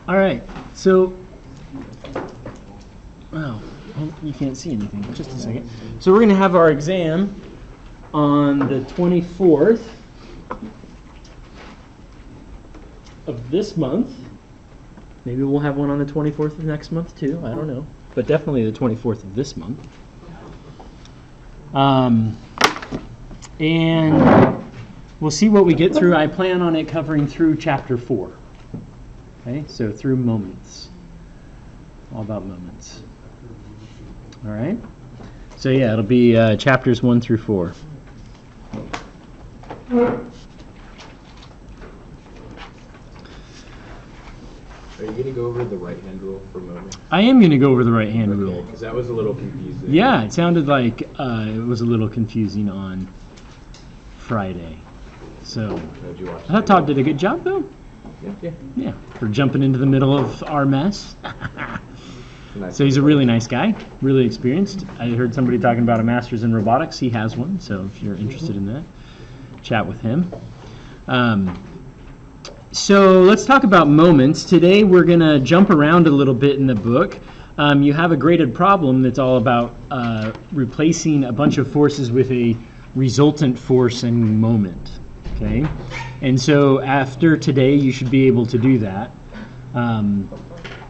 All right, so, wow, you can't see anything. Just a second. So we're going to have our exam on the 24th of this month. Maybe we'll have one on the 24th of next month too. I don't know, but definitely the 24th of this month. And we'll see what we get through. I plan on it covering through chapter 4. Okay, so through moments. All about moments. All right. So yeah, it'll be chapters 1 through 4. Are you going to go over the right-hand rule for moments? I am going to go over the right-hand rule. Because that was a little confusing. Yeah, it sounded like it was a little confusing on Friday. So Did you watch I thought Todd did a good job, though. Yeah. For jumping into the middle of our mess. Nice. So he's a really nice guy, really experienced. I heard somebody talking about a master's in robotics. He has one, so if you're interested in that, chat with him. So let's talk about moments. Today we're going to jump around a little bit in the book. You have a graded problem that's all about replacing a bunch of forces with a resultant force and moment. Okay, and so after today you should be able to do that.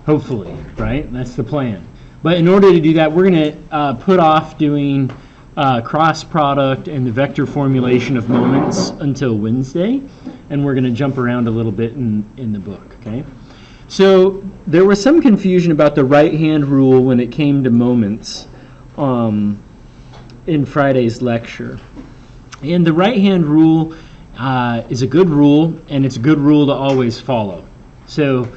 Hopefully, right? That's the plan. But in order to do that, we're going to put off doing cross product and the vector formulation of moments until Wednesday, and we're going to jump around a little bit in the book, okay? So there was some confusion about the right-hand rule when it came to moments in Friday's lecture. And the right-hand rule is a good rule, and it's a good rule to always follow. So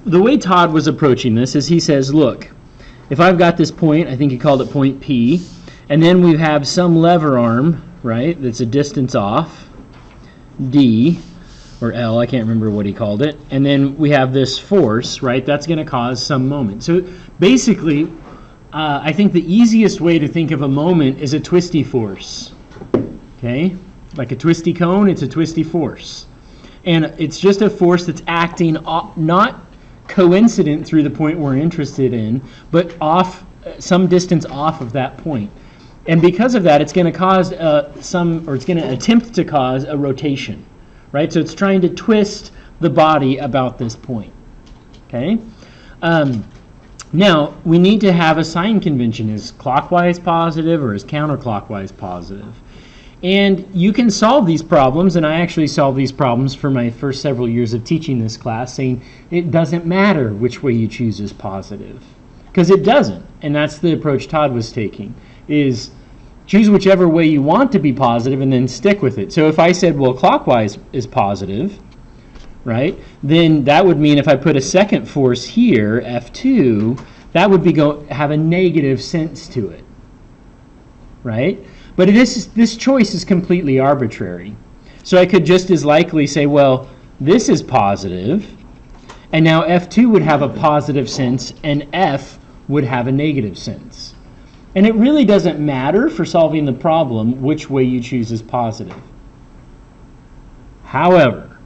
the way Todd was approaching this is he says, look, if I've got this point, I think he called it point P, and then we have some lever arm, right, that's a distance off, D, or L, I can't remember what he called it, and then we have this force, right, that's going to cause some moment. So basically, I think the easiest way to think of a moment is a twisty force, okay? Like a twisty cone, it's a twisty force. And it's just a force that's acting not coincident through the point we're interested in, but off some distance off of that point. And because of that, it's going to cause it's going to attempt to cause a rotation, right? So it's trying to twist the body about this point, okay? Now, we need to have a sign convention. Is clockwise positive or is counterclockwise positive? And you can solve these problems, and I actually solved these problems for my first several years of teaching this class, saying it doesn't matter which way you choose is positive. Because it doesn't, and that's the approach Todd was taking, is choose whichever way you want to be positive and then stick with it. So if I said, well, clockwise is positive, right, then that would mean if I put a second force here, F2, that would be have a negative sense to it, right? But this choice is completely arbitrary. So I could just as likely say, well, this is positive, and now F2 would have a positive sense, and F would have a negative sense. And it really doesn't matter for solving the problem which way you choose is positive. However,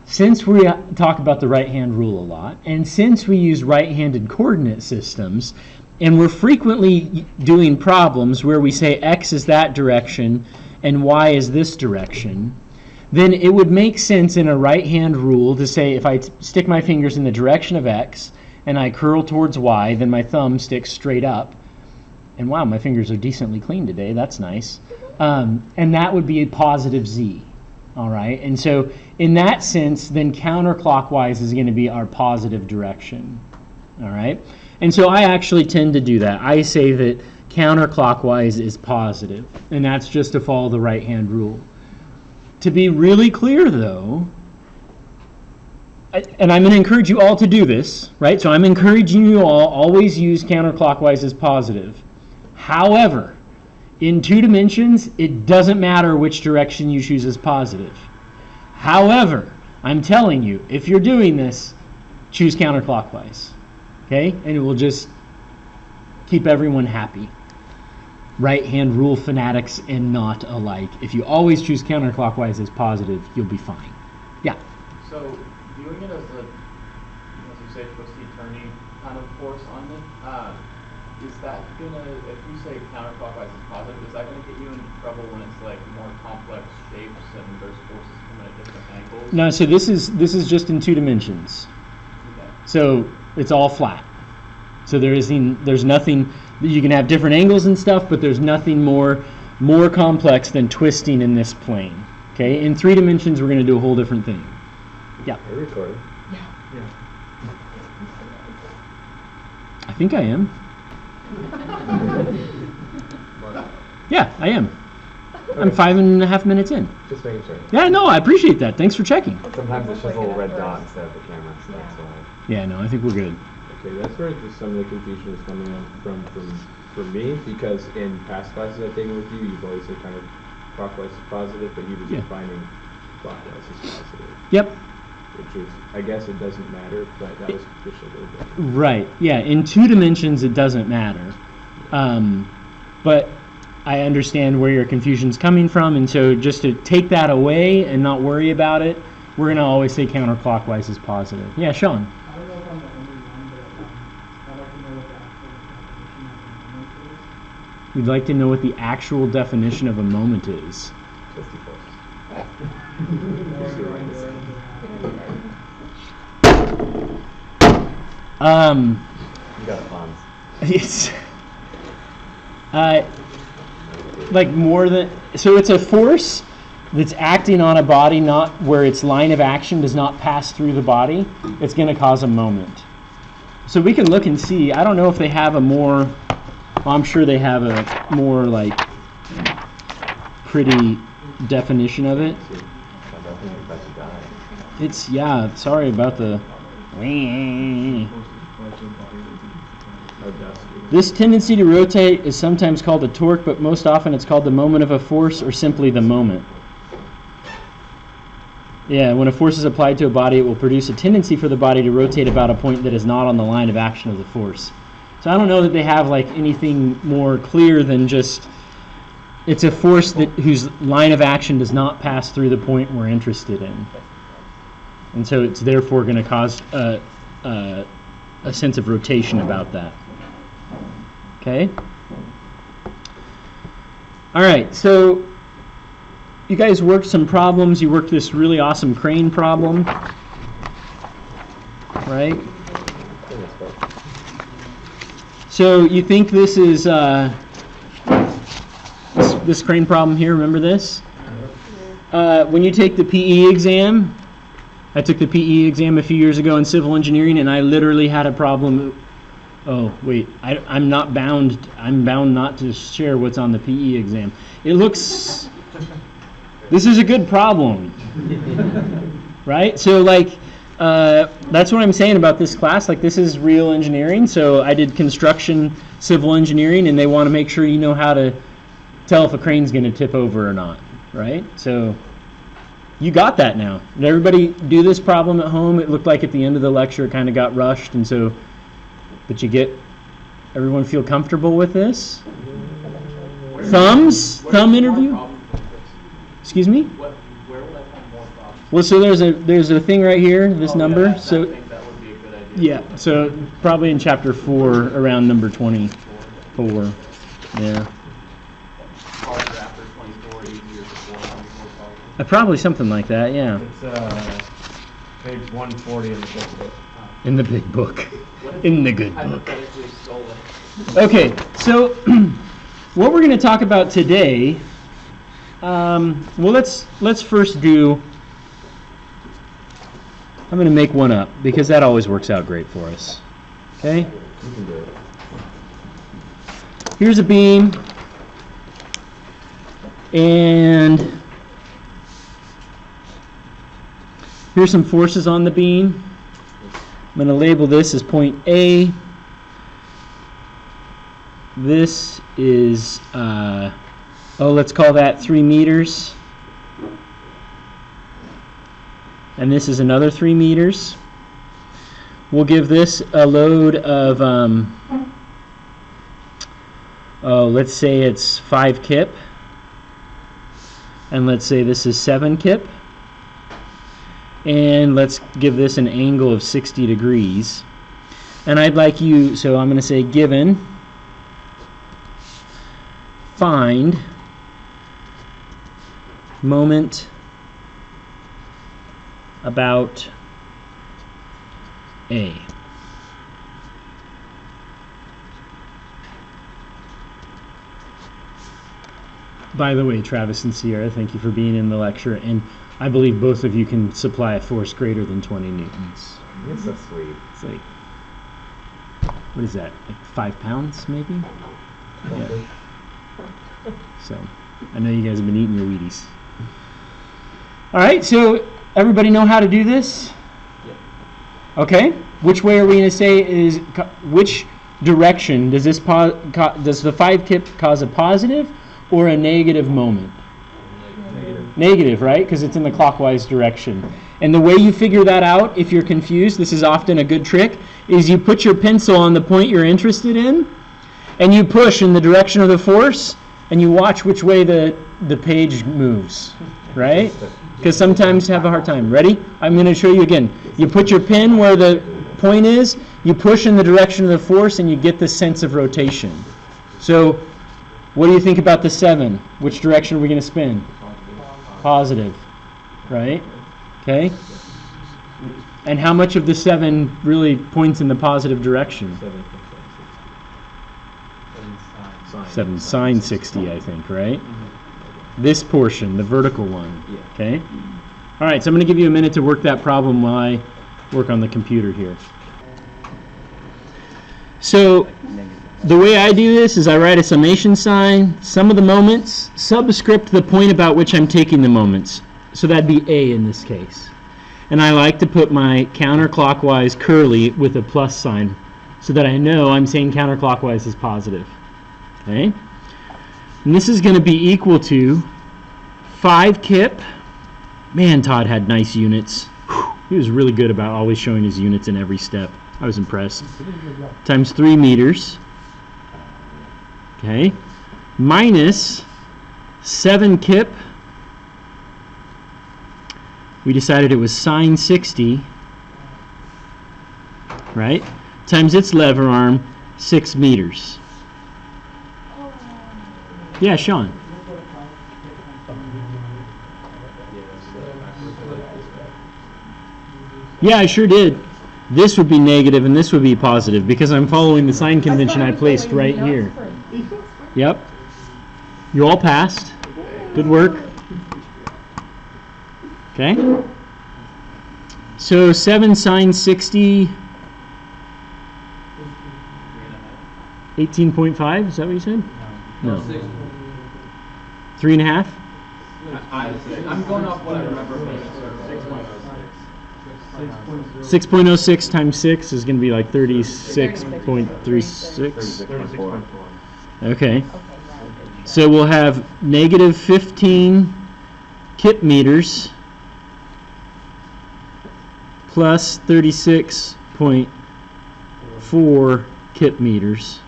since we talk about the right-hand rule a lot, and since we use right-handed coordinate systems, and we're frequently doing problems where we say X is that direction and Y is this direction, then it would make sense in a right-hand rule to say if I stick my fingers in the direction of X and I curl towards Y, then my thumb sticks straight up. And wow, my fingers are decently clean today. That's nice. And that would be a positive Z. All right. And so in that sense, then counterclockwise is going to be our positive direction. All right. And so I actually tend to do that. I say that counterclockwise is positive, and that's just to follow the right-hand rule. To be really clear, though, and I'm going to encourage you all to do this, right? So I'm encouraging you all, always use counterclockwise as positive. However, in 2 dimensions, it doesn't matter which direction you choose as positive. However, I'm telling you, if you're doing this, choose counterclockwise. Okay, and it will just keep everyone happy. right-hand rule fanatics and not alike. If you always choose counterclockwise as positive, you'll be fine. Yeah. So viewing it as a, as you say, twisty, turny kind of force on it, is that gonna, if you say counterclockwise is positive, is that gonna get you in trouble when it's like more complex shapes and there's forces coming at different angles? No, so this is just in 2 dimensions. Okay. So it's all flat. So there's nothing. You can have different angles and stuff, but there's nothing more complex than twisting in this plane. Okay. In 3 dimensions, we're gonna do a whole different thing. Yeah. Are you recording? I think I am. Yeah, I am. I'm 5.5 minutes in. Just making sure. Yeah, no, I appreciate that. Thanks for checking. Sometimes it shows a little red dot instead of the camera, so that's why. Yeah, no, I think we're good. Okay, that's where some of the confusion is coming in from me, because in past classes I've taken with you, you've always said kind of clockwise is positive, but he was defining clockwise as positive. Yep. Which is, I guess it doesn't matter, but that was just a little bit. Right. Yeah, in 2 dimensions it doesn't matter. But I understand where your confusion's coming from, and so just to take that away and not worry about it, we're going to always say counterclockwise is positive. Yeah, Sean. I don't know if I'm the only one, but I'd like to know what the actual definition of a moment is. We'd like to know what the actual definition of a moment is. Twisty forces. You got puns. It's like more than, so it's a force that's acting on a body not where its line of action does not pass through the body. It's going to cause a moment. So we can look and see. I don't know if they have a more, well, I'm sure they have a more like pretty definition of it. It's, yeah, sorry about the This tendency to rotate is sometimes called a torque, but most often it's called the moment of a force or simply the moment. Yeah, when a force is applied to a body, it will produce a tendency for the body to rotate about a point that is not on the line of action of the force. So I don't know that they have like anything more clear than just it's a force that whose line of action does not pass through the point we're interested in. And so it's therefore going to cause a sense of rotation about that. Okay? All right, so you guys worked some problems. You worked this really awesome crane problem, right? So you think this is this crane problem here, remember this? When you take the PE exam, I took the PE exam a few years ago in civil engineering, and I literally had a problem. Oh, wait, I'm not bound. I'm bound not to share what's on the PE exam. It looks, this is a good problem, right? So like, that's what I'm saying about this class. Like, this is real engineering. So I did construction civil engineering, and they want to make sure you know how to tell if a crane's going to tip over or not, right? So you got that now. Did everybody do this problem at home? It looked like at the end of the lecture it kind of got rushed, and so, but you get, everyone feel comfortable with this? Thumbs? Thumb interview? Excuse me? Where will I find more problems? Well, so there's a thing right here, this number. I So think that would be a good idea. yeah, so probably in chapter 4, around number 24. Yeah. Harder after 24, easier before 24 problems. Probably something like that, yeah. It's page 140 in the book. In the big book. In the good book. Hypothetically stolen. Okay, so what we're going to talk about today, well, let's first do, I'm going to make one up because that always works out great for us. Okay? You can do it. Here's a beam, and here's some forces on the beam. I'm going to label this as point A. This is, let's call that 3 meters. And this is another 3 meters. We'll give this a load of let's say it's 5 kip, and let's say this is 7 kip, and let's give this an angle of 60 degrees. And I'd like you, so I'm going to say given, find moment about A. By the way, Travis and Sierra, thank you for being in the lecture, and I believe both of you can supply a force greater than 20 newtons. It's so sweet. It's like, what is that, like 5 pounds maybe? Yeah. So, I know you guys have been eating your Wheaties. All right, so everybody know how to do this? Yeah. Okay, which way are we going to say is, which direction does this, does the 5 kip cause a positive or a negative moment? Negative, right? Because it's in the clockwise direction. And the way you figure that out, if you're confused, this is often a good trick, is you put your pencil on the point you're interested in, and you push in the direction of the force, and you watch which way the page moves, right? Because sometimes you have a hard time. Ready? I'm going to show you again. You put your pen where the point is, you push in the direction of the force, and you get this sense of rotation. So, what do you think about the 7? Which direction are we going to spin? Positive, right? Okay. And how much of the 7 really points in the positive direction? 7 sine 60, I think, right? This portion, the vertical one. Okay. All right, so I'm going to give you a minute to work that problem while I work on the computer here. So the way I do this is I write a summation sign, sum of the moments, subscript the point about which I'm taking the moments. So that'd be A in this case. And I like to put my counterclockwise curly with a plus sign so that I know I'm saying counterclockwise is positive. Okay? And this is going to be equal to 5 kip. Man, Todd had nice units. Whew. He was really good about always showing his units in every step. I was impressed. Times 3 meters. Okay. Minus 7 kip. We decided it was sine 60. Right? Times its lever arm, 6 meters. Yeah, Sean. Yeah, I sure did. This would be negative and this would be positive because I'm following the sign convention I placed right here. Yep. You all passed. Good work. Okay. So 7 sine 60, 18.5, is that what you said? No. 3.5? I'm going off what I remember from 6.06 times 6 is going to be like 36.36. Okay. So we'll have negative 15 kip meters plus 36.4 kip meters,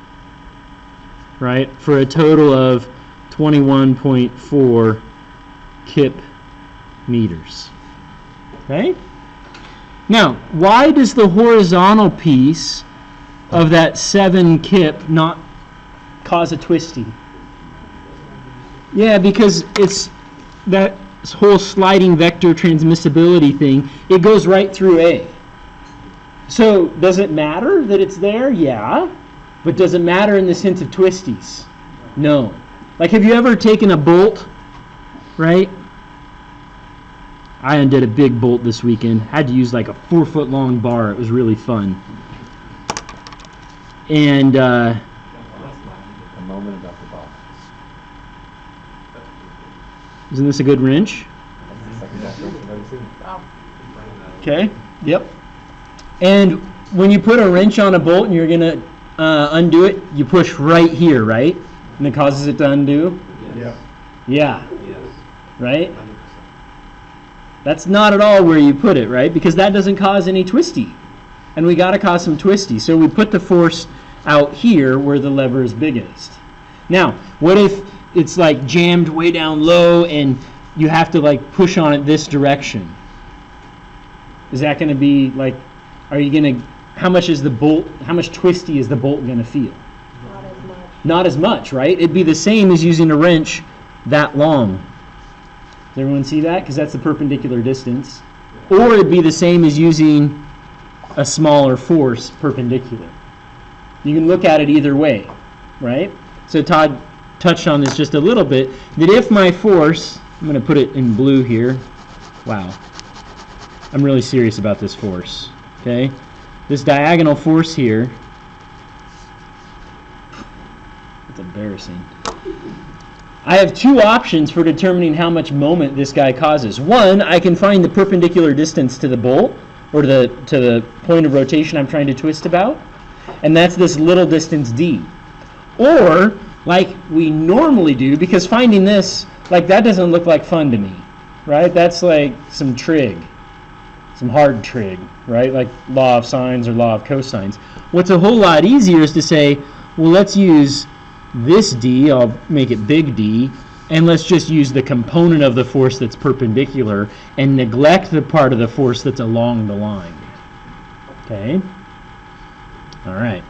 right? For a total of 21.4 kip meters. Okay? Now, why does the horizontal piece of that 7 kip not cause a twisty? Yeah, because it's that whole sliding vector transmissibility thing, it goes right through A. So, does it matter that it's there? Yeah. But does it matter in the sense of twisties? No. Like, have you ever taken a bolt, right? I undid a big bolt this weekend. Had to use like a 4-foot long bar. It was really fun. And A moment about the box. isn't this a good wrench? Okay. Yep. And when you put a wrench on a bolt and you're going to undo it, you push right here, right? And it causes it to undo? Yeah. Yeah. Yes. Right? That's not at all where you put it, right? Because that doesn't cause any twisty. And we got to cause some twisty. So we put the force out here where the lever is biggest. Now, what if it's like jammed way down low and you have to like push on it this direction? Is that going to be like, are you going to, how much twisty is the bolt going to feel? Not as much. Not as much, right? It'd be the same as using a wrench that long. Does everyone see that? Because that's the perpendicular distance. Or it'd be the same as using a smaller force perpendicular. You can look at it either way, right? So Todd touched on this just a little bit, that if my force, I'm going to put it in blue here. Wow. I'm really serious about this force, okay? This diagonal force here, it's embarrassing. I have two options for determining how much moment this guy causes. One, I can find the perpendicular distance to the bolt, or to the point of rotation I'm trying to twist about, and that's this little distance d. Or, like we normally do, because finding this, like that doesn't look like fun to me, right? That's like some trig, some hard trig, right? Like law of sines or law of cosines. What's a whole lot easier is to say, well, let's use this d, I'll make it big D, and let's just use the component of the force that's perpendicular and neglect the part of the force that's along the line. Okay? All right.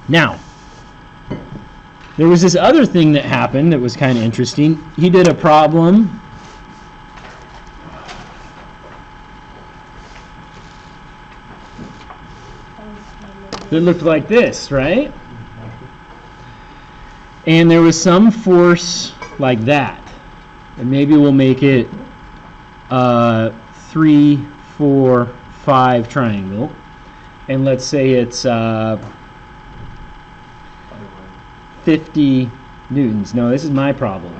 Now, there was this other thing that happened that was kind of interesting. He did a problem that looked like this, right? And there was some force like that. And maybe we'll make it 3, 4, 5 triangle. And let's say it's 50 newtons. No, this is my problem.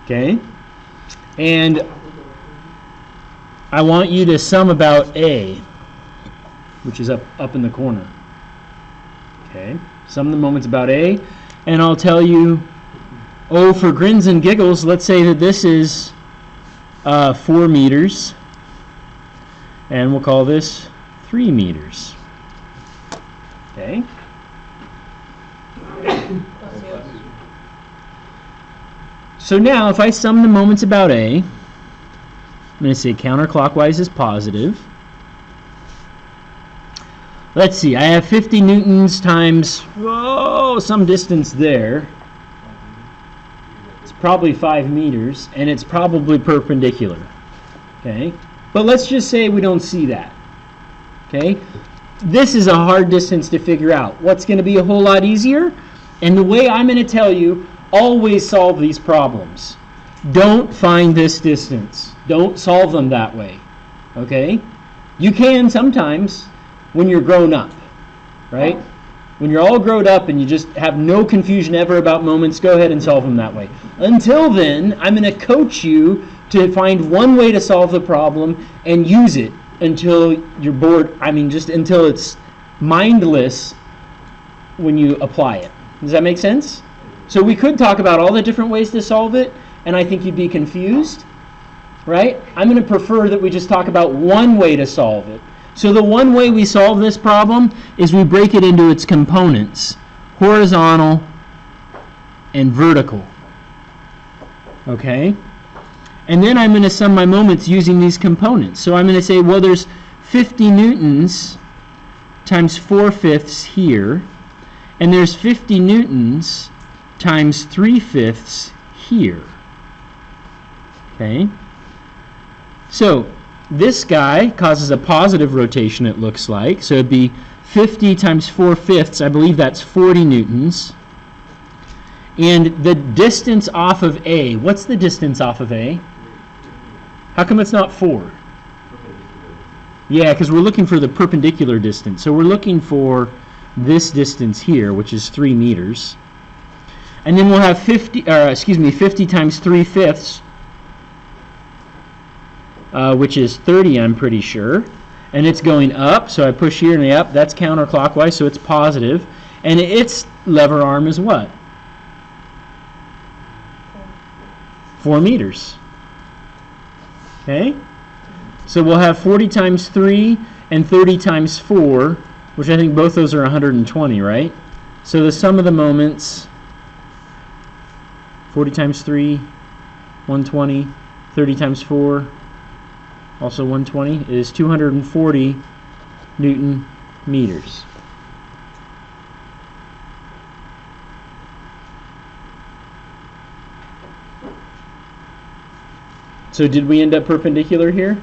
Okay? And I want you to sum about A, which is up in the corner. Okay? Sum the moments about A, and I'll tell you, oh, for grins and giggles, let's say that this is 4 meters, and we'll call this 3 meters. Okay? So now, if I sum the moments about A, I'm going to say counterclockwise is positive. Let's see, I have 50 newtons times, some distance there. It's probably 5 meters, and it's probably perpendicular. Okay? But let's just say we don't see that. Okay? This is a hard distance to figure out. What's going to be a whole lot easier? And the way I'm going to tell you, always solve these problems. Don't find this distance. Don't solve them that way. Okay? You can sometimes, when you're grown up, right? When you're all grown up and you just have no confusion ever about moments, go ahead and solve them that way. Until then, I'm going to coach you to find one way to solve the problem and use it until you're bored. I mean, just until it's mindless when you apply it. Does that make sense? So we could talk about all the different ways to solve it, and I think you'd be confused, right? I'm going to prefer that we just talk about one way to solve it. So the one way we solve this problem is we break it into its components, horizontal and vertical. Okay? And then I'm going to sum my moments using these components. So I'm going to say, well, there's 50 newtons times 4/5 here, and there's 50 newtons times 3/5 here. Okay? So this guy causes a positive rotation, it looks like. So it'd be 50 times 4/5, I believe that's 40 newtons. And the distance off of A, what's the distance off of A? How come it's not 4? Yeah, because we're looking for the perpendicular distance. So we're looking for this distance here, which is 3 meters. And then we'll have 50 times 3/5, which is 30, I'm pretty sure. And it's going up, so I push here and the up. That's counterclockwise, so it's positive. And its lever arm is what? 4 meters. Okay? So we'll have 40 times 3 and 30 times 4, which I think both those are 120, right? So the sum of the moments, 40 times 3, 120, 30 times 4, also 120, is 240 Newton meters. So did we end up perpendicular here?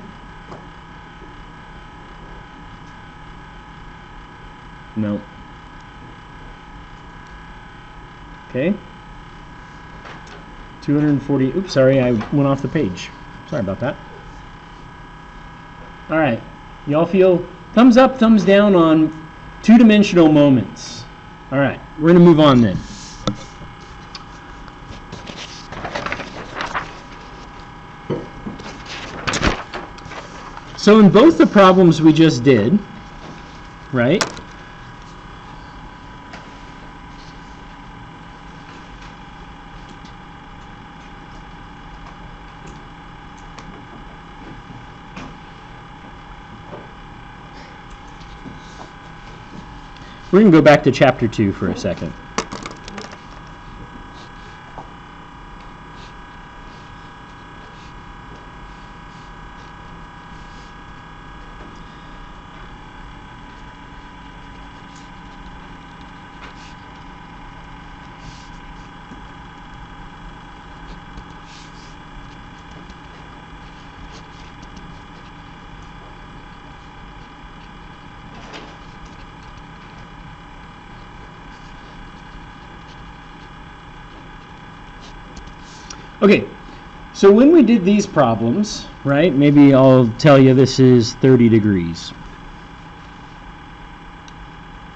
No. Okay. 240, oops, sorry, I went off the page. Sorry about that. All right. Y'all feel thumbs up, thumbs down on two-dimensional moments. All right, we're going to move on then. So in both the problems we just did, right? We're going to go back to chapter 2 for a second. Okay, so when we did these problems, right, maybe I'll tell you this is 30 degrees.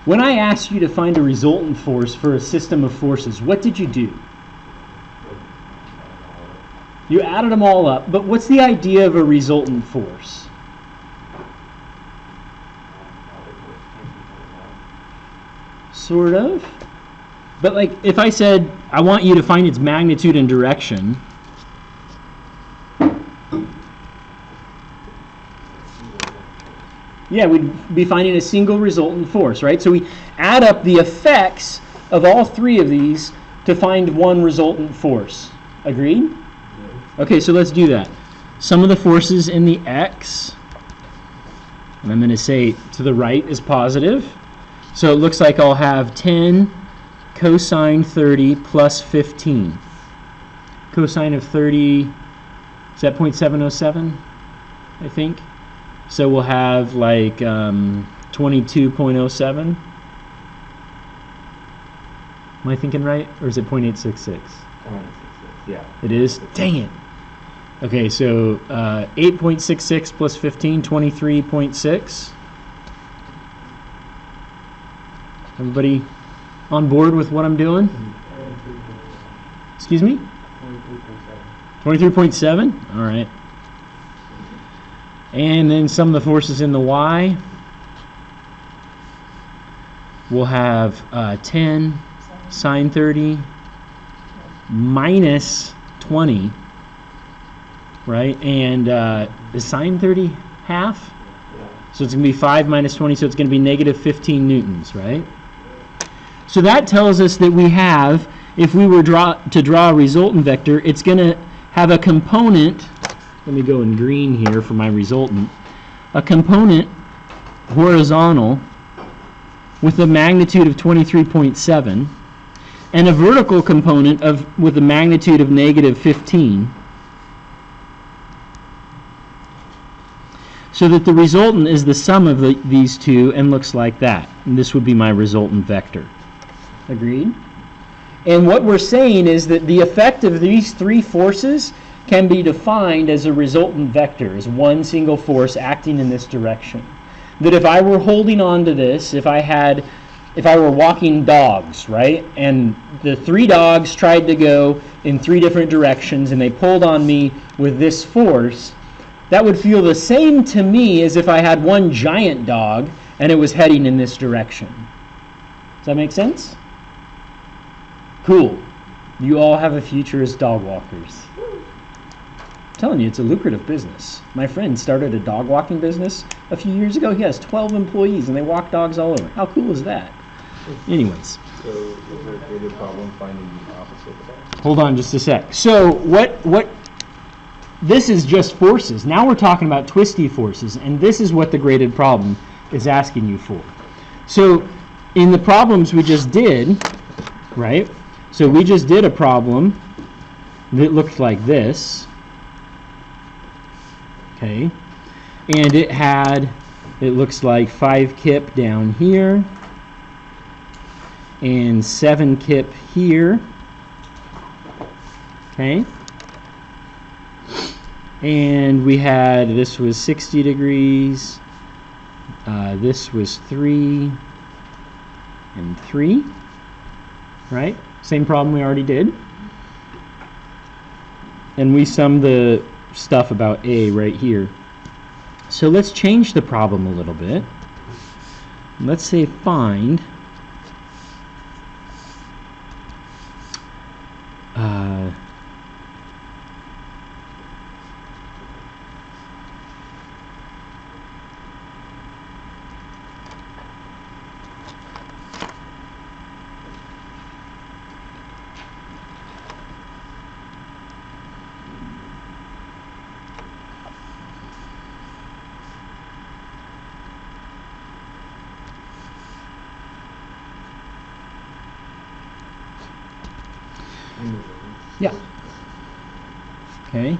When I asked you to find a resultant force for a system of forces, what did you do? You added them all up, but what's the idea of a resultant force? Sort of. But like, if I said, I want you to find its magnitude and direction, yeah, we'd be finding a single resultant force, right? So we add up the effects of all three of these to find one resultant force. Agreed? Okay, so let's do that. Sum of the forces in the x, and I'm going to say to the right is positive. So it looks like I'll have 10 cosine 30 plus 15. Cosine of 30, is that 0.707, I think? So we'll have like 22.07. Am I thinking right? Or is it 0.866? 0.866, yeah. It is? Dang it. Okay, so 8.66 plus 15, 23.6. Everybody on board with what I'm doing? Excuse me? 23.7? All right. And then some of the forces in the y. We'll have 10 sine 30 minus 20, right? And is sine 30 half? So it's going to be 5 minus 20, so it's going to be negative 15 newtons, right? So that tells us that we have, if we were to draw a resultant vector, it's going to have a component, let me go in green here for my resultant, a component horizontal with a magnitude of 23.7 and a vertical component with a magnitude of negative 15, so that the resultant is the sum of these two and looks like that. And this would be my resultant vector. Agreed? And what we're saying is that the effect of these three forces can be defined as a resultant vector, as one single force acting in this direction. That if I were holding on to this, if I were walking dogs, right, and the three dogs tried to go in three different directions and they pulled on me with this force, that would feel the same to me as if I had one giant dog and it was heading in this direction. Does that make sense? Cool. You all have a future as dog walkers. I'm telling you, it's a lucrative business. My friend started a dog walking business a few years ago. He has 12 employees and they walk dogs all over. How cool is that? Anyways, So is there a creative problem finding the opposite of that? Hold on just a sec. So what this is just forces. Now we're talking about twisty forces, and this is what the graded problem is asking you for. So in the problems we just did, right? So we just did a problem that looked like this. Okay. And it looks like 5 kip down here and 7 kip here. Okay. And we had, this was 60 degrees, this was 3 and 3, right? Same problem we already did. And we summed the stuff about A right here. So let's change the problem a little bit. Let's say find yeah. Okay.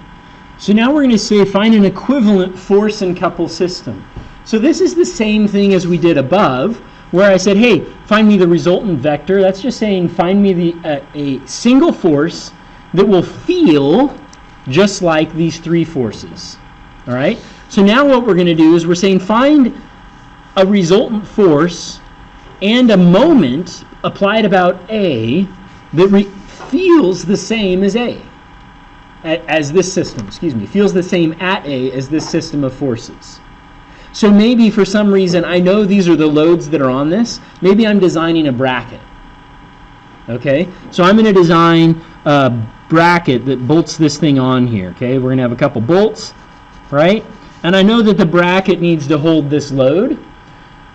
So now we're going to say find an equivalent force and couple system. So this is the same thing as we did above, where I said, hey, find me the resultant vector. That's just saying find me a single force that will feel just like these 3 forces. All right? So now what we're going to do is we're saying find a resultant force and a moment applied about A that feels the same as A, as this system, feels the same at A as this system of forces. So maybe for some reason, I know these are the loads that are on this, maybe I'm designing a bracket. Okay, so I'm going to design a bracket that bolts this thing on here. Okay, we're going to have a couple bolts, right? And I know that the bracket needs to hold this load,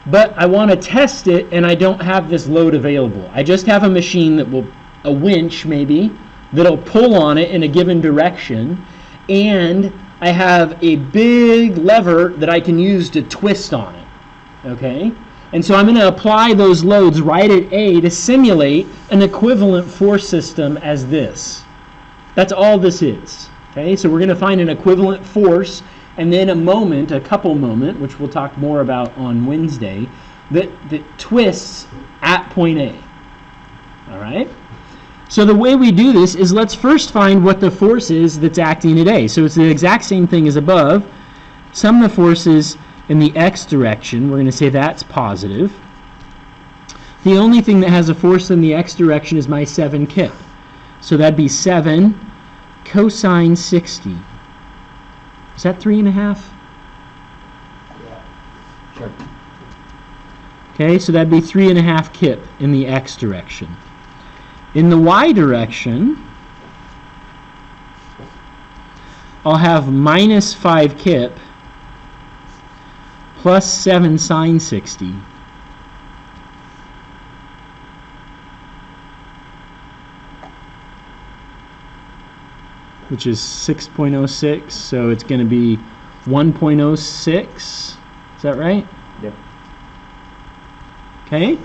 but I want to test it and I don't have this load available. I just have a machine that will, a winch maybe, that'll pull on it in a given direction, and I have a big lever that I can use to twist on it. Okay? And so I'm going to apply those loads right at A to simulate an equivalent force system as this. That's all this is. Okay? So we're going to find an equivalent force and then a moment, a couple moment, which we'll talk more about on Wednesday, that twists at point A. All right? So the way we do this is let's first find what the force is that's acting at A. So it's the exact same thing as above. Sum the forces in the x direction. We're going to say that's positive. The only thing that has a force in the x direction is my 7 kip. So that'd be 7 cosine 60. Is that 3.5? Yeah. Sure. Okay, so that'd be 3.5 kip in the x direction. In the y direction, I'll have minus 5 kip plus 7 sine 60. Which is 6.06, so it's going to be 1.06. Is that right? Yep. Okay.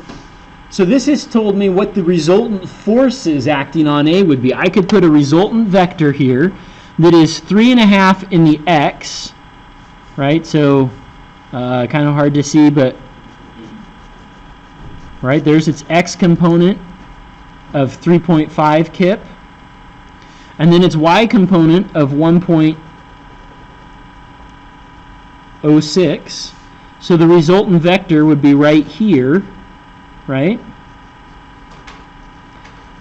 So this has told me what the resultant forces acting on A would be. I could put a resultant vector here that is 3.5 in the x, right? So kind of hard to see, but right there's its x component of 3.5 kip, and then its y component of 1.06. So the resultant vector would be right here, right?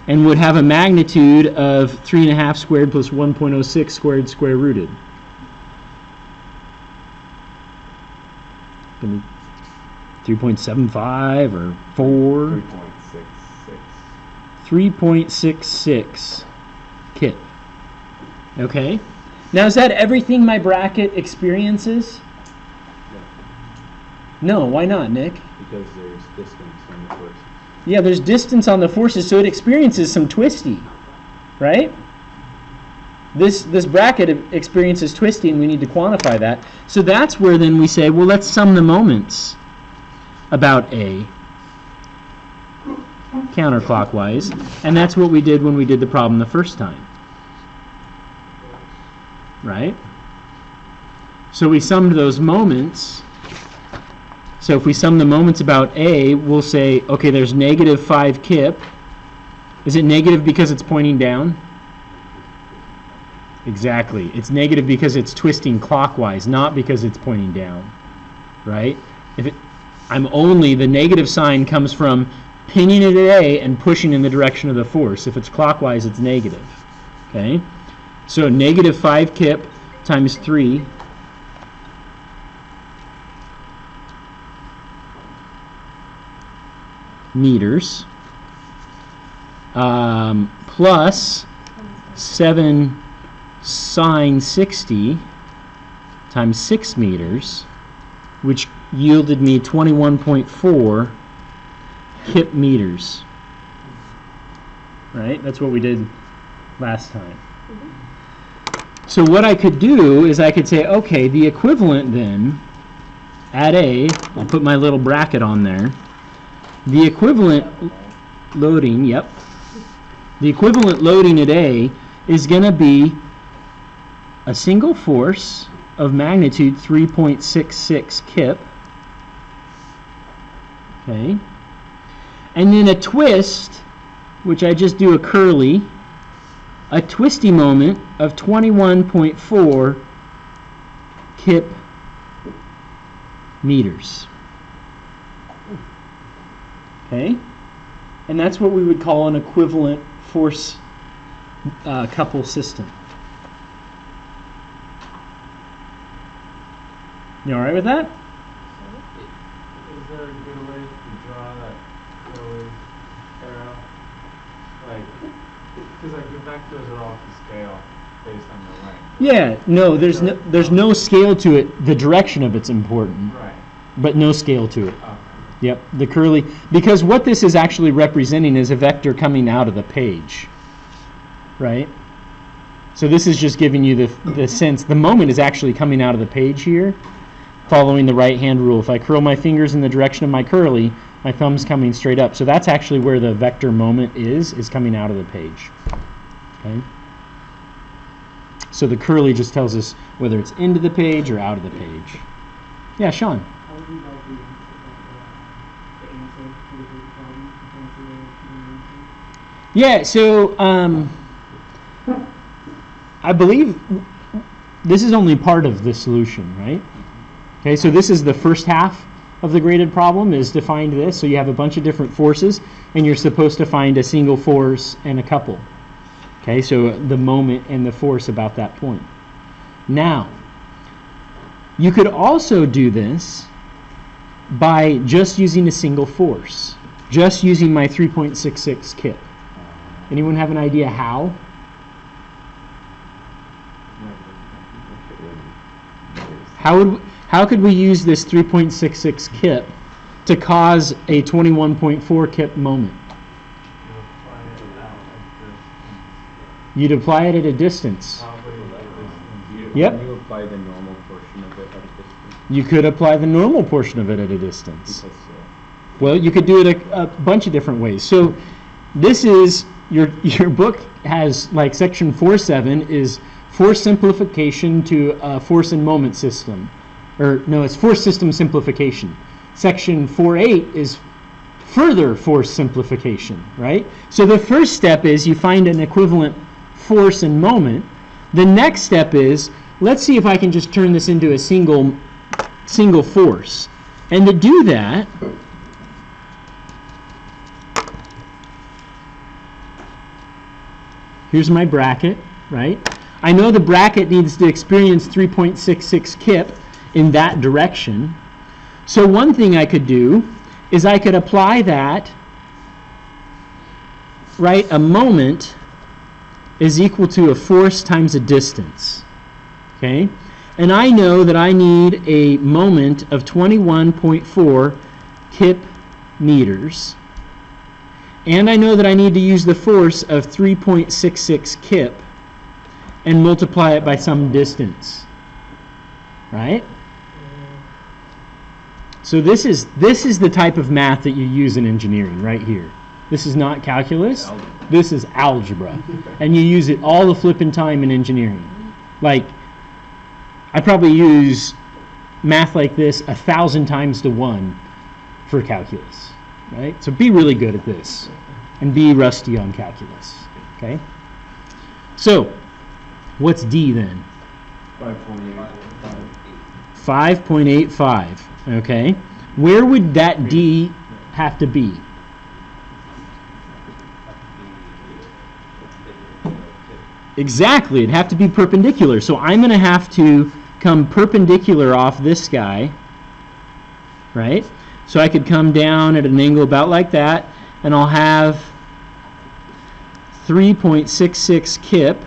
And would have a magnitude of 3.5 squared plus 1.06 squared square rooted. Gonna be 3.75 or 4. 3.66. 3.66 kip. Okay. Now is that everything my bracket experiences? No. No, why not, Nick? Because there's distance on the forces. Yeah, there's distance on the forces, so it experiences some twisty, right? This bracket experiences twisty, and we need to quantify that. So that's where then we say, well, let's sum the moments about A counterclockwise, and that's what we did when we did the problem the first time, right? So we summed those moments. So if we sum the moments about A, we'll say, okay, there's negative 5 kip. Is it negative because it's pointing down? Exactly. It's negative because it's twisting clockwise, not because it's pointing down, right? The negative sign comes from pinning it at A and pushing in the direction of the force. If it's clockwise, it's negative, okay? So negative 5 kip times 3 meters plus 7 sine 60 times 6 meters, which yielded me 21.4 kip meters. Right? That's what we did last time. So what I could do is I could say, okay, the equivalent then at A, I'll put my little bracket on there, the equivalent loading, yep, the equivalent loading at A is going to be a single force of magnitude 3.66 kip, okay, and then a twist, which I just do a curly, a twisty moment of 21.4 kip meters. Okay? And that's what we would call an equivalent force couple system. You all right with that? Is there a good way to draw that curly arrow? Like, because like the vectors are off the scale based on their length. Yeah, no, there's no scale to it. The direction of it's important. Right. But no scale to it. Okay. Yep, the curly, because what this is actually representing is a vector coming out of the page, right? So this is just giving you the sense, the moment is actually coming out of the page here, following the right-hand rule. If I curl my fingers in the direction of my curly, my thumb's coming straight up. So that's actually where the vector moment is coming out of the page, okay? So the curly just tells us whether it's into the page or out of the page. Yeah, Sean? How would you know the answer to the problem compared to the Yeah, so I believe this is only part of the solution, right? Okay, so this is the first half of the graded problem, is to find this. So you have a bunch of different forces, and you're supposed to find a single force and a couple. Okay, so the moment and the force about that point. Now, you could also do this by just using a single force, just using my 3.66 kip. Anyone have an idea how? How could we use this 3.66 kip to cause a 21.4 kip moment? You'd apply it at a distance. Yep. Can you apply the normal portion of it at a distance? You could apply the normal portion of it at a distance. Well, you could do it a bunch of different ways. So this is, your book has, like, section 4.7 is force simplification to a force and moment system. Or, no, it's force system simplification. Section 4.8 is further force simplification, right? So the first step is you find an equivalent force and moment. The next step is, let's see if I can just turn this into a single force. And to do that, here's my bracket, right? I know the bracket needs to experience 3.66 kip in that direction. So one thing I could do is I could apply that, right? A moment is equal to a force times a distance, okay? And I know that I need a moment of 21.4 kip meters, and I know that I need to use the force of 3.66 kip and multiply it by some distance, right? So this is the type of math that you use in engineering right here. This is not calculus. This is algebra. And you use it all the flipping time in engineering. Like, I probably use math like this 1,000 times to 1 for calculus, right? So be really good at this and be rusty on calculus, okay? So, what's D then? 5.85, okay? Where would that D have to be? Exactly, it'd have to be perpendicular. So I'm going to have to come perpendicular off this guy, right? So I could come down at an angle about like that, and I'll have 3.66 kip,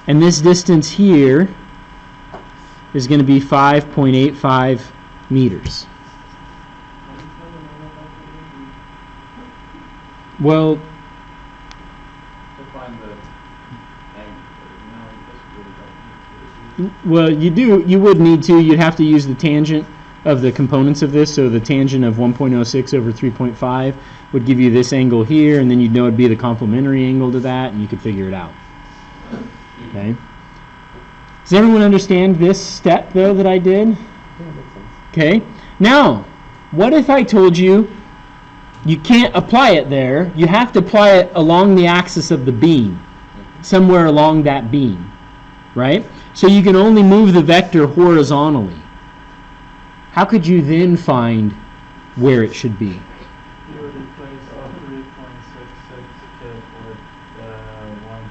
and this distance here is going to be 5.85 meters. Well, To find the angle, no, this really don't. you would need to. You'd have to use the tangent of the components of this. So the tangent of 1.06 over 3.5 would give you this angle here, and then you'd know it'd be the complementary angle to that, and you could figure it out. Okay. Does everyone understand this step, though, that I did? Yeah, makes sense. Okay. Now, what if I told you you can't apply it there? You have to apply it along the axis of the beam, somewhere along that beam, right? So you can only move the vector horizontally. How could you then find where it should be? You would replace the 3.66 kip with the 1.06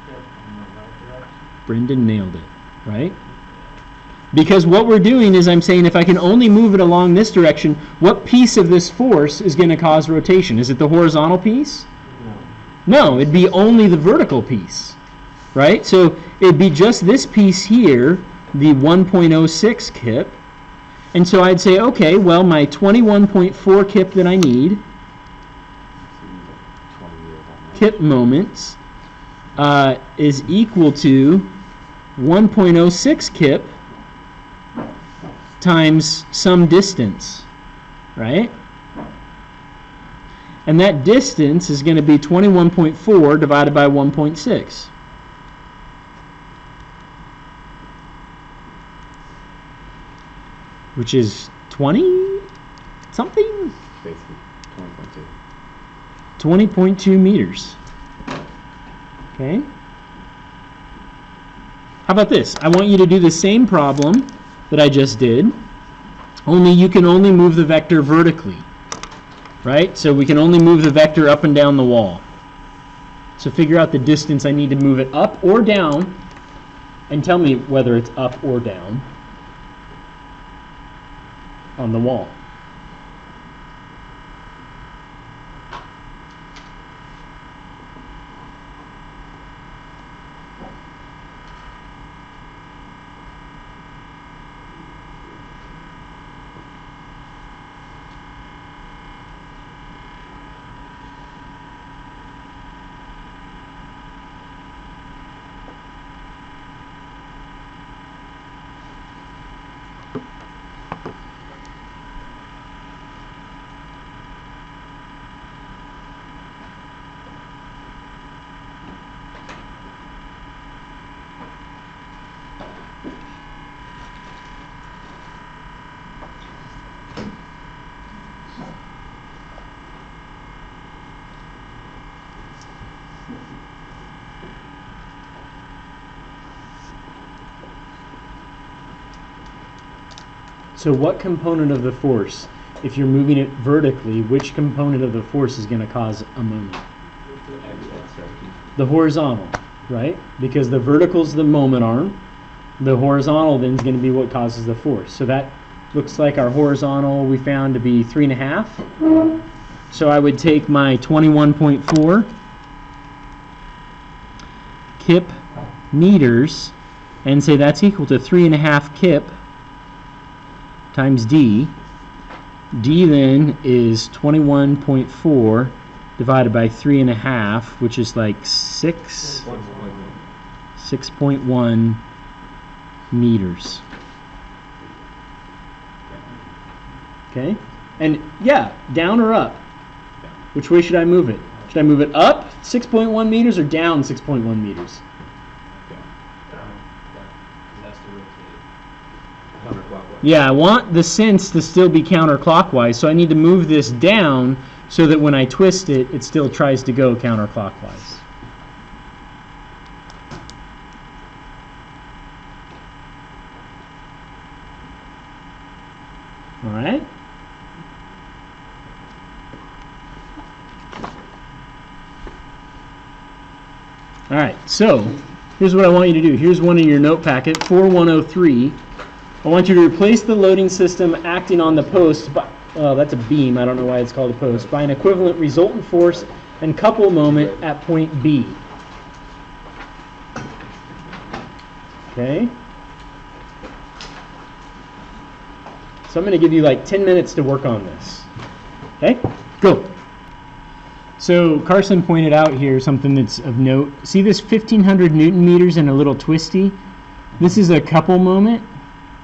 kip in the right direction. Brendan nailed it, right? Because what we're doing is I'm saying if I can only move it along this direction, what piece of this force is going to cause rotation? Is it the horizontal piece? No, it'd be only the vertical piece, right? So it'd be just this piece here, the 1.06 kip. And so I'd say, okay, well, my 21.4 kip that I need, kip moments, is equal to 1.06 kip times some distance, right? And that distance is going to be 21.4 divided by 1.6. Which is 20 something? Basically, 20.2. 20.2 meters. Okay? How about this? I want you to do the same problem that I just did, only you can only move the vector vertically, right? So we can only move the vector up and down the wall. So figure out the distance I need to move it up or down, and tell me whether it's up or down on the wall. So what component of the force, if you're moving it vertically, which component of the force is going to cause a moment? The horizontal, right? Because the vertical's the moment arm. The horizontal then is going to be what causes the force. So that looks like our horizontal we found to be 3.5. So I would take my 21.4 kip meters and say that's equal to 3.5 kip times D, D then is 21.4 divided by 3.5, which is like 6.1 meters. Okay? And yeah, down or up? Which way should I move it? Should I move it up 6.1 meters or down 6.1 meters? Counterclockwise. Yeah, I want the sense to still be counterclockwise, so I need to move this down so that when I twist it, it still tries to go counterclockwise. All right? All right, so here's what I want you to do. Here's one in your note packet, 4103. I want you to replace the loading system acting on the post by, well, that's a beam, I don't know why it's called a post, by an equivalent resultant force and couple moment at point B. Okay? So I'm going to give you like 10 minutes to work on this. Okay? Go. So Carson pointed out here something that's of note. See this 1500 Newton meters and a little twisty? This is a couple moment.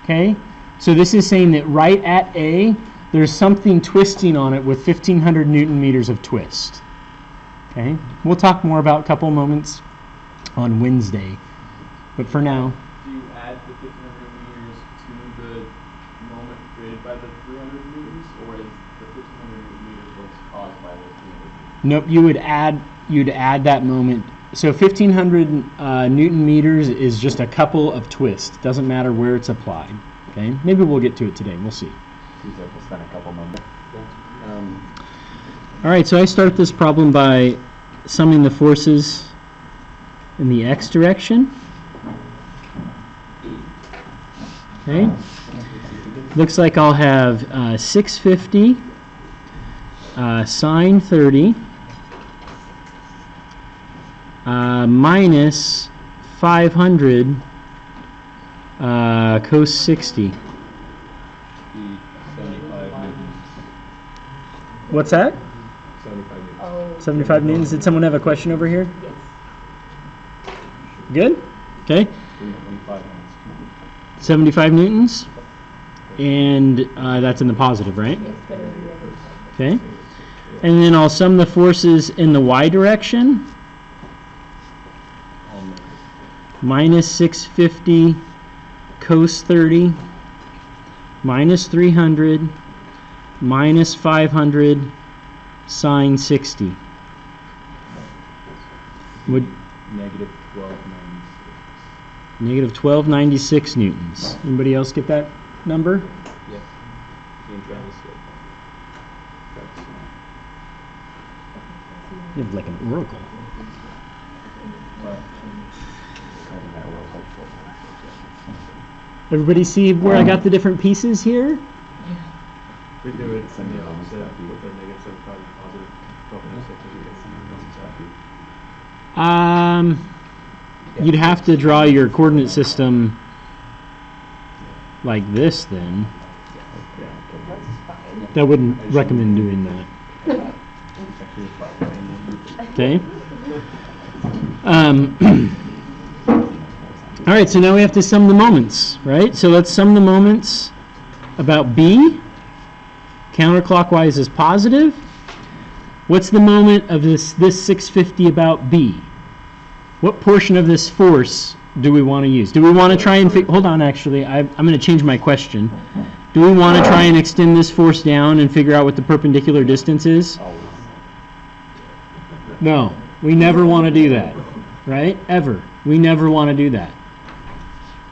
Okay? So this is saying that right at A, there's something twisting on it with 1500 Newton meters of twist. Okay? We'll talk more about couple moments on Wednesday. But for now, Do you add the 1500 meters to the moment created by the 300 meters, or is the 1500 meters what's caused by those 300 meters? nope, you'd add that moment. So 1500 Newton meters is just a couple of twists. Doesn't matter where it's applied. Okay? Maybe we'll get to it today. We'll see. Seems like we'll spend a couple moments. All right, so I start this problem by summing the forces in the x direction. Okay? Looks like I'll have 650 sine 30 minus 500 cos 60. 75 newtons. What's that? 75 newtons. Oh. 75 newtons. Did someone have a question over here? Yes. Good? Okay. 325 newtons. 75 newtons. And that's in the positive, right? Yes, better than that. Okay. And then I'll sum the forces in the y direction. Minus 650 cos 30 minus 300 minus 500 sine 60. Would Negative 1296. negative 1296 newtons. Anybody else get that number? Yes. Being translated. That's, You have like an oracle. Everybody see where I got the different pieces here? We do it in the opposite with the negative 75 and positive 1296 as you get some You'd have to draw your coordinate system like this then. I wouldn't recommend doing that. Okay. All right, so now we have to sum the moments, right? So let's sum the moments about B. Counterclockwise is positive. What's the moment of this 650 about B? What portion of this force do we want to use? Do we want to try and hold on, actually, I'm going to change my question. Do we want to try and extend this force down and figure out what the perpendicular distance is? No, we never want to do that, right? Ever. We never want to do that.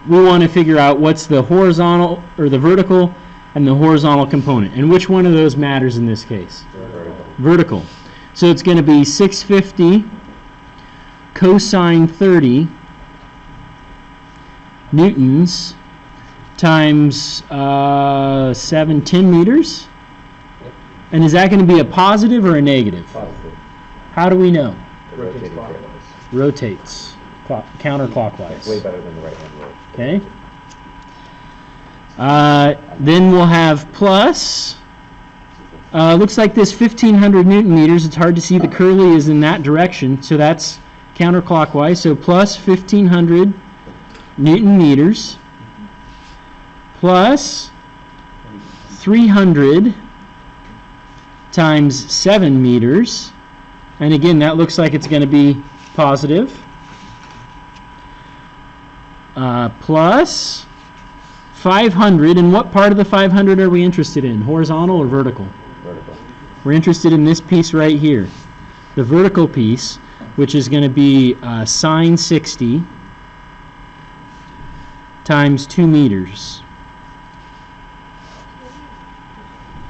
We want to figure out what's the horizontal or the vertical and the horizontal component. And which one of those matters in this case? Vertical. So it's going to be 650 cosine 30 newtons times 710 meters. And is that going to be a positive or a negative? Positive. How do we know? rotates clockwise. Rotates counterclockwise. Way better than the right hand roll. Okay. Then we'll have plus Looks like this 1,500 Newton meters. It's hard to see the curly is in that direction, so that's counterclockwise. So plus 1,500 Newton meters plus 300 times 7 meters. And again, that looks like it's going to be positive. Plus 500. And what part of the 500 are we interested in? Horizontal or vertical? Vertical. We're interested in this piece right here. The vertical piece, which is going to be sine 60 times 2 meters.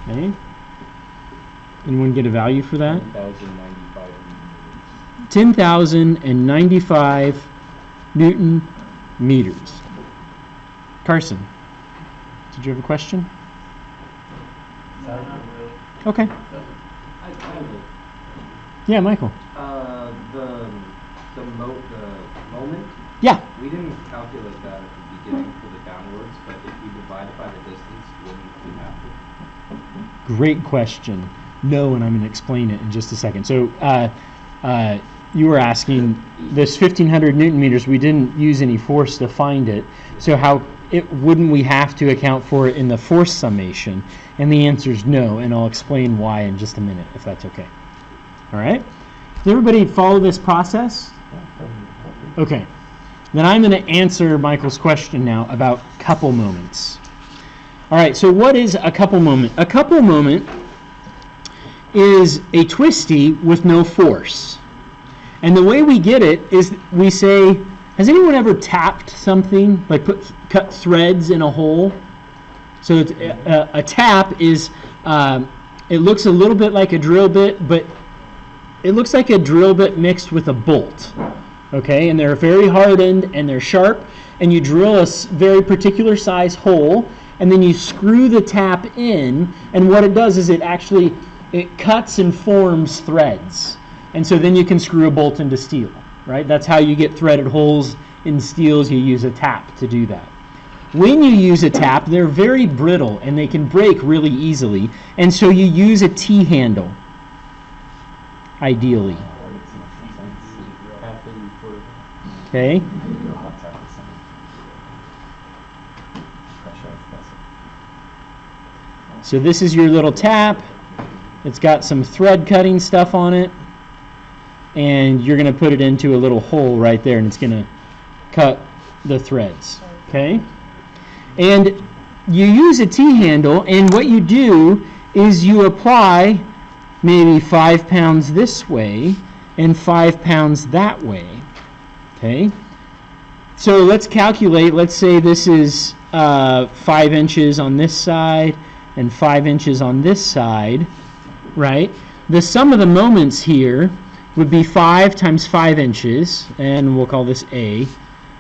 Okay. Anyone get a value for that? 10,095 Newton meters. Carson, did you have a question? Not really. Okay. I kind of. Yeah, Michael. The moment. Yeah. We didn't calculate that at the beginning for the downwards, but if we divide it by the distance, wouldn't we have to? Great question. No, and I'm going to explain it in just a second. So you were asking this 1,500 Newton meters, we didn't use any force to find it. So wouldn't we have to account for it in the force summation? And the answer is no, and I'll explain why in just a minute, if that's okay. All right? Does everybody follow this process? Okay. Then I'm going to answer Michael's question now about couple moments. All right, so what is a couple moment? A couple moment is a twisty with no force. And the way we get it is we say, has anyone ever tapped something, like cut threads in a hole? So a tap is, it looks a little bit like a drill bit, but it looks like a drill bit mixed with a bolt. Okay, and they're very hardened and they're sharp, and you drill a very particular size hole, and then you screw the tap in, and what it does is it cuts and forms threads. And so then you can screw a bolt into steel, right? That's how you get threaded holes in steels. You use a tap to do that. When you use a tap, they're very brittle and they can break really easily. And so you use a T-handle, ideally. Okay? So this is your little tap. It's got some thread cutting stuff on it. And you're going to put it into a little hole right there, and it's going to cut the threads. Okay? And you use a T-handle, and what you do is you apply maybe 5 pounds this way and 5 pounds that way. Okay? So let's calculate. Let's say this is 5 inches on this side and 5 inches on this side, right? The sum of the moments here would be 5 times 5 inches, and we'll call this A.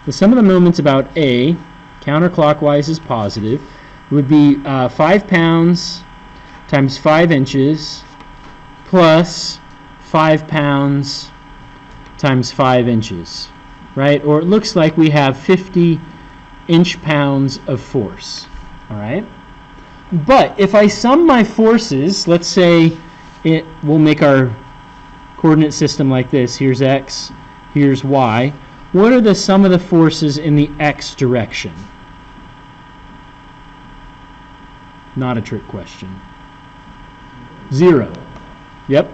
The sum of the moments about A, counterclockwise is positive, would be 5 pounds times 5 inches plus 5 pounds times 5 inches, right? Or it looks like we have 50 inch-pounds of force, all right? But if I sum my forces, let's say we'll make our coordinate system like this. Here's X, here's Y. What are the sum of the forces in the X direction? Not a trick question. 0. Yep.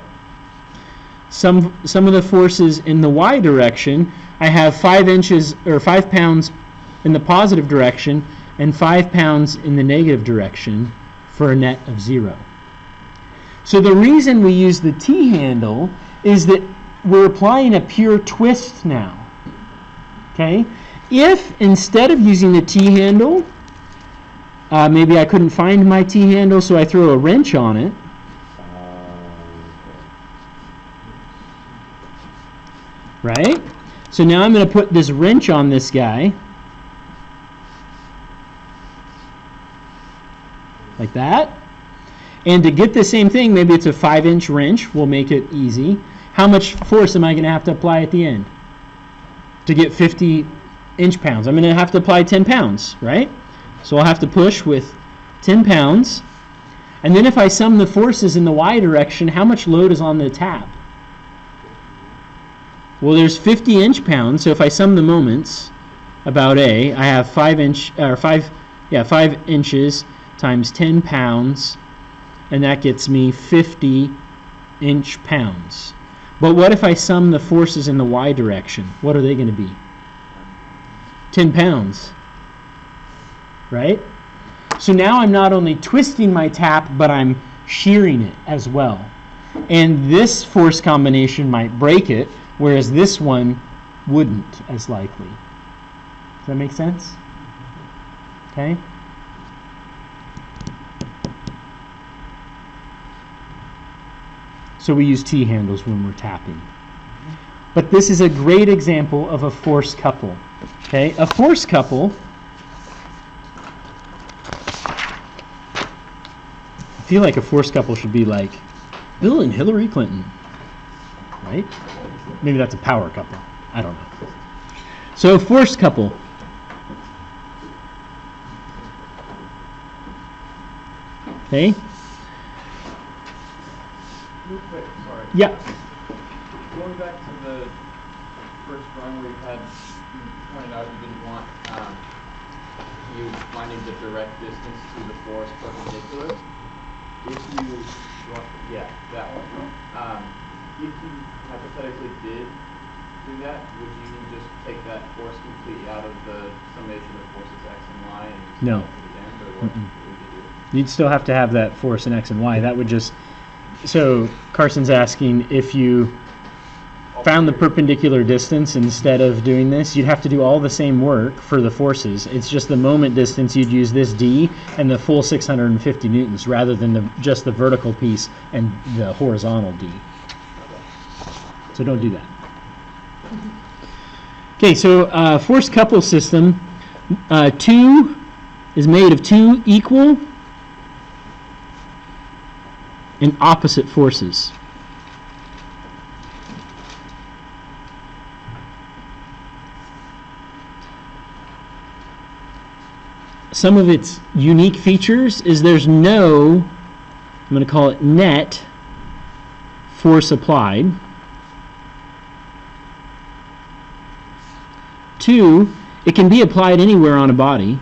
Some of the forces in the Y direction, I have 5 inches or 5 pounds in the positive direction and 5 pounds in the negative direction for a net of 0. So the reason we use the T-handle is that we're applying a pure twist now. Okay? If instead of using the T-handle, maybe I couldn't find my T-handle, so I throw a wrench on it. Right? So now I'm going to put this wrench on this guy. Like that. And to get the same thing, maybe it's a 5-inch wrench. We'll make it easy. How much force am I going to have to apply at the end to get 50 inch-pounds? I'm going to have to apply 10 pounds, right? So I'll have to push with 10 pounds. And then if I sum the forces in the y direction, how much load is on the tap? Well, there's 50 inch-pounds, so if I sum the moments about A, I have 5 inches times 10 pounds, and that gets me 50 inch-pounds. But what if I sum the forces in the y direction? What are they going to be? 10 pounds, right? So now I'm not only twisting my tap, but I'm shearing it as well. And this force combination might break it, whereas this one wouldn't as likely. Does that make sense? Okay? So we use T-handles when we're tapping. But this is a great example of a force couple. Okay? A force couple, I feel like a force couple should be like Bill and Hillary Clinton, right? Maybe that's a power couple. I don't know. So a force couple. Okay? Real quick, sorry. Yeah. Going back to the first drawing where you pointed out you didn't want you finding the direct distance to the force perpendicular. If you want, that one. If you hypothetically did do that, would you just take that force completely out of the summation of forces x and y and just No. add it to the end, or what would you do? You'd still have to have that force in x and y. That would just... So Carson's asking if you found the perpendicular distance instead of doing this, you'd have to do all the same work for the forces. It's just the moment distance, you'd use this d and the full 650 newtons rather than just the vertical piece and the horizontal d. So don't do that. Okay, so force couple system, 2 is made of 2 equal and opposite forces. Some of its unique features is there's no, I'm going to call it net force applied. 2, it can be applied anywhere on a body.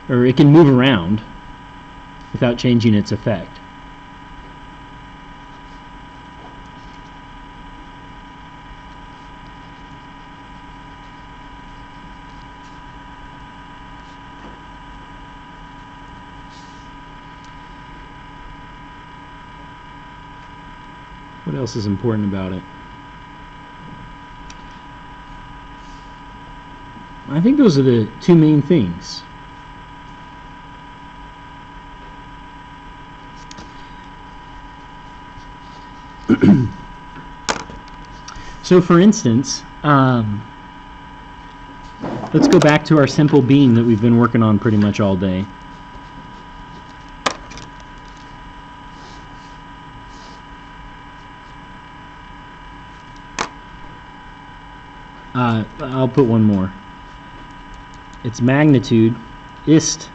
Or it can move around without changing its effect. What else is important about it? I think those are the 2 main things. So for instance, let's go back to our simple beam that we've been working on pretty much all day. I'll put one more. Its magnitude, its.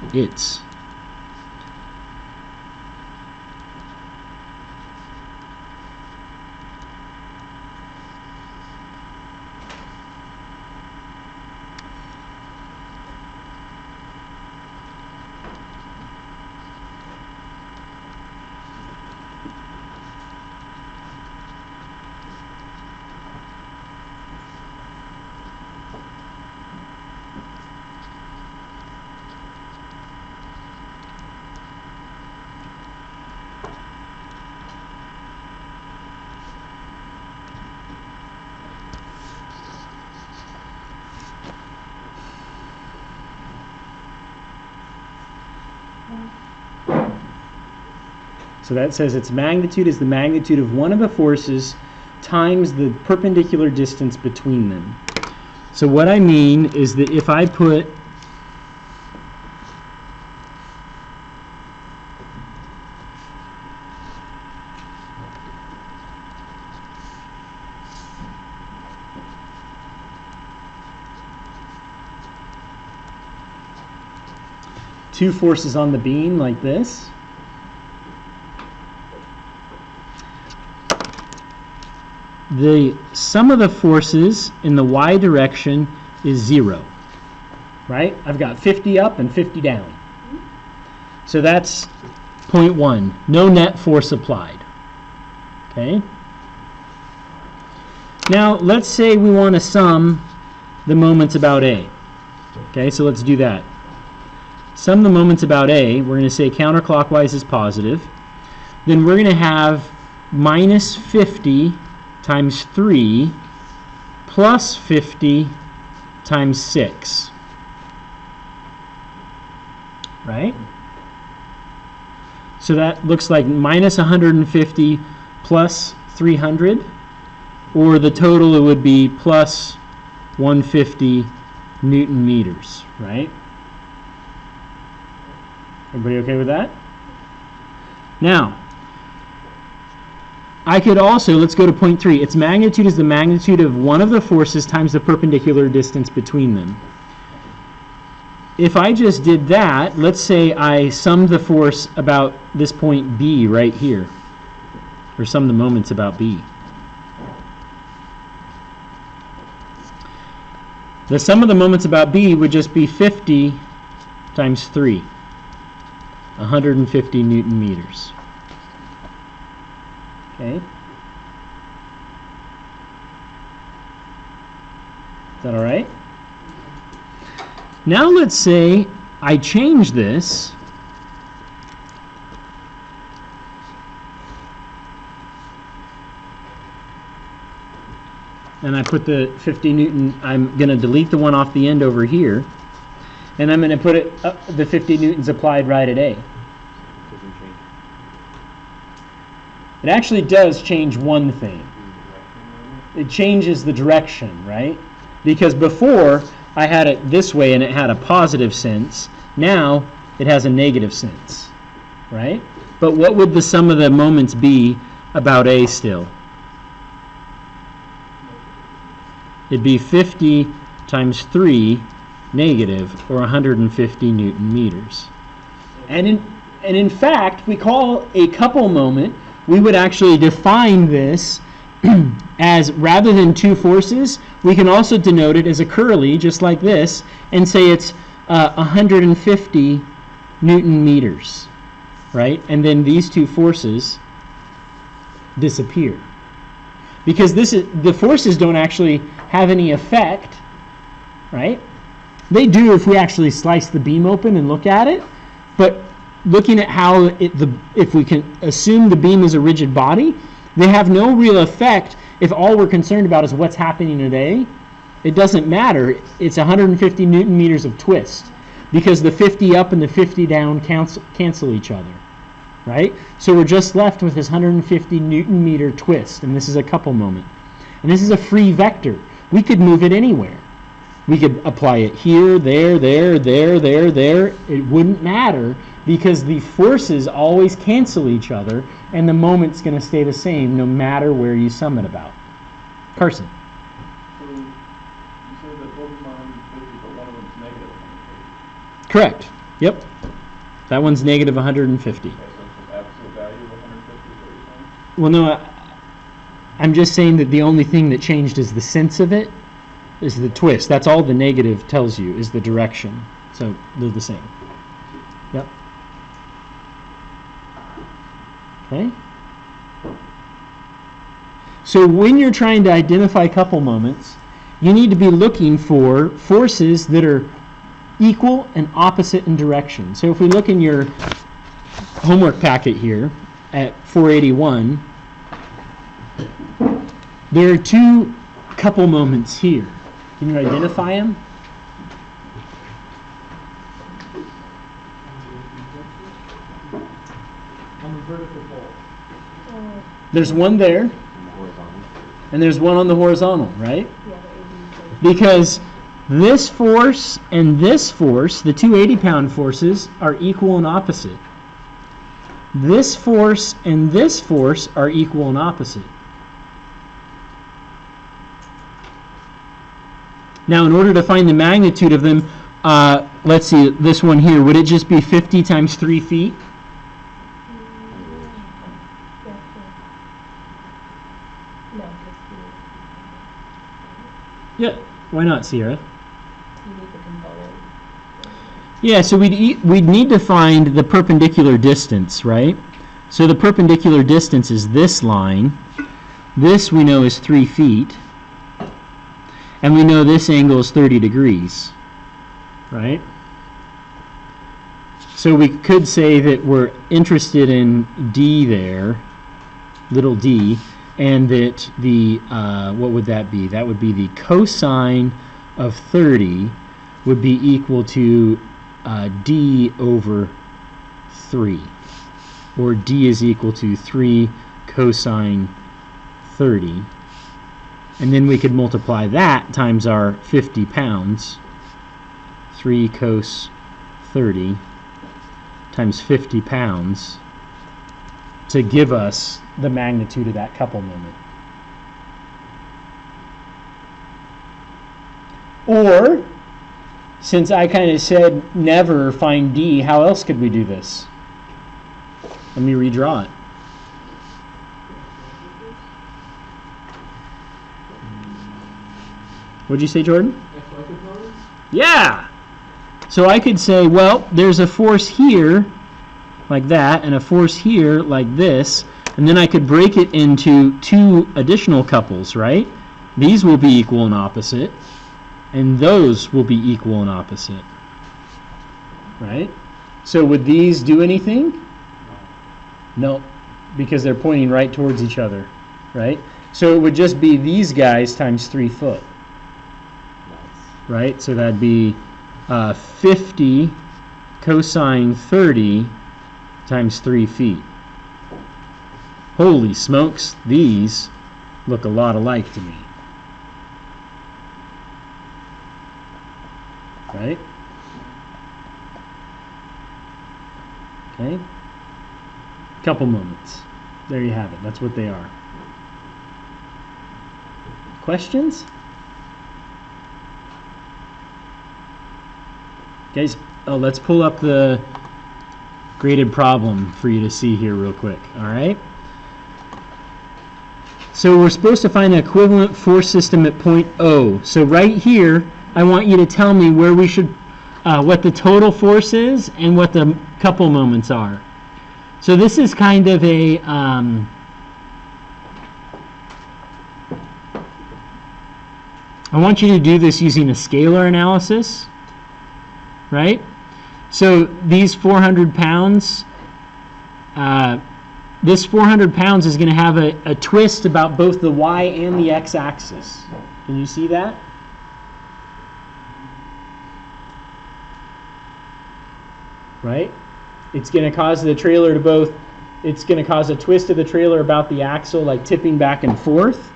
So that says its magnitude is the magnitude of one of the forces times the perpendicular distance between them. So what I mean is that if I put two forces on the beam like this. The sum of the forces in the y direction is 0, right? I've got 50 up and 50 down. So that's 0.1, no net force applied. Okay? Now, let's say we want to sum the moments about A. Okay, so let's do that. Sum the moments about A, we're going to say counterclockwise is positive. Then we're going to have minus 50 times 3 plus 50 times 6. Right? So that looks like minus 150 plus 300, or the total it would be plus 150 Newton meters, right? Everybody okay with that? Now, I could also, let's go to point 3. Its magnitude is the magnitude of one of the forces times the perpendicular distance between them. If I just did that, let's say I summed the force about this point B right here, or sum the moments about B. The sum of the moments about B would just be 50 times 3, 150 Newton meters. Okay? Is that all right? Now let's say I change this and I put the 50 Newton, I'm going to delete the one off the end over here, and I'm going to put it the 50 Newtons applied right at A. It actually does change one thing. It changes the direction, right? Because before I had it this way and it had a positive sense. Now it has a negative sense, right? But what would the sum of the moments be about A still? It'd be 50 times 3 negative, or 150 Newton meters. And in fact, we call a couple moment, we would actually define this as, rather than two forces, we can also denote it as a curly, just like this, and say it's 150 Newton meters, right? And then these two forces disappear. Because the forces don't actually have any effect, right? They do if we actually slice the beam open and look at it, but looking at how if we can assume the beam is a rigid body, they have no real effect if all we're concerned about is what's happening at A. It doesn't matter. It's 150 Newton meters of twist because the 50 up and the 50 down cancel each other, right? So we're just left with this 150 Newton meter twist, and this is a couple moment. And this is a free vector. We could move it anywhere. We could apply it here, there, there, there, there, there. It wouldn't matter because the forces always cancel each other and the moment's going to stay the same no matter where you sum it about. Carson. So you said that both of them are 150, but one of them's negative 150. Correct. Yep. That one's negative 150. Okay, so it's the absolute value of 150 is what you're saying? Well, no, I'm just saying that the only thing that changed is the sense of it, is the twist. That's all the negative tells you, is the direction. So they're the same. Yep. Okay? So when you're trying to identify couple moments, you need to be looking for forces that are equal and opposite in direction. So if we look in your homework packet here at 481, there are two couple moments here. Can you identify them? On the vertical pole. There's one there, and there's one on the horizontal, right? Because this force and this force, the two 80-pound forces, are equal and opposite. This force and this force are equal and opposite. Now, in order to find the magnitude of them, let's see, this one here, would it just be 50 times 3 feet? No, just Yeah, why not, Sierra? you need the component. Yeah, so we'd need to find the perpendicular distance, right? So the perpendicular distance is this line. This we know is 3 feet. And we know this angle is 30 degrees, right? So we could say that we're interested in D there, little d, and that the, what would that be? That would be the cosine of 30 would be equal to d over 3, or d is equal to 3 cosine 30. And then we could multiply that times our 50 pounds, 3 cos 30 times 50 pounds, to give us the magnitude of that couple moment. Or, since I kind of said never find D, how else could we do this? Let me redraw it. What'd you say, Jordan? XY components? Yeah! So I could say, well, there's a force here, like that, and a force here, like this, and then I could break it into 2 additional couples, right? These will be equal and opposite, and those will be equal and opposite, right? So would these do anything? No, because they're pointing right towards each other, right? So it would just be these guys times 3 foot. Right, so that'd be 50 cosine 30 times 3 feet. Holy smokes, these look a lot alike to me. Right? Okay. Couple moments. There you have it. That's what they are. Questions? Guys, let's pull up the graded problem for you to see here real quick, all right? So we're supposed to find the equivalent force system at point O. So right here, I want you to tell me where we should, what the total force is and what the couple moments are. So this is kind of a, I want you to do this using a scalar analysis. Right? So these 400 pounds, this 400 pounds is going to have a twist about both the y and the x-axis. Can you see that? Right? It's going to cause the trailer to both, it's going to cause a twist of the trailer about the axle, like tipping back and forth.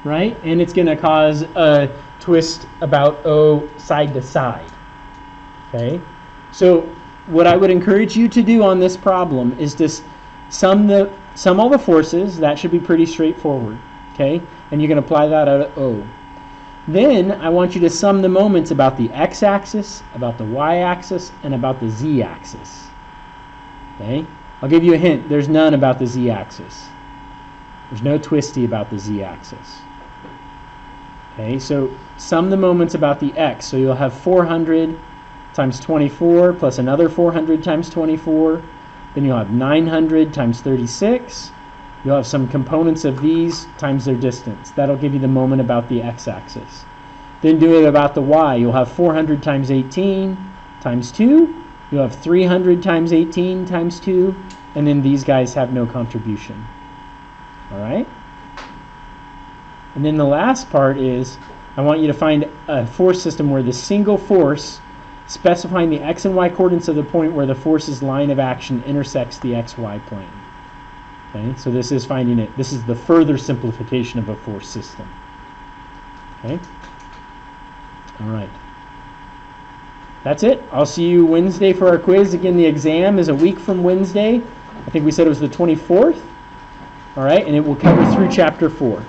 Right? And it's going to cause a twist about O side to side. Okay, so what I would encourage you to do on this problem is to sum all the forces. That should be pretty straightforward. Okay, and you can apply that at O. Then I want you to sum the moments about the x-axis, about the y-axis, and about the z-axis. Okay, I'll give you a hint. There's none about the z-axis. There's no twisty about the z-axis. Okay, so sum the moments about the x. So you'll have 400 times 24 plus another 400 times 24. Then you'll have 900 times 36. You'll have some components of these times their distance. That'll give you the moment about the x-axis. Then do it about the y. You'll have 400 times 18 times 2. You'll have 300 times 18 times 2. And then these guys have no contribution. All right? And then the last part is I want you to find a force system where the single force specifying the x and y coordinates of the point where the force's line of action intersects the xy plane. Okay, so this is finding it. This is the further simplification of a force system. Okay? All right. That's it. I'll see you Wednesday for our quiz. Again, the exam is a week from Wednesday. I think we said it was the 24th. All right, and it will cover through chapter 4.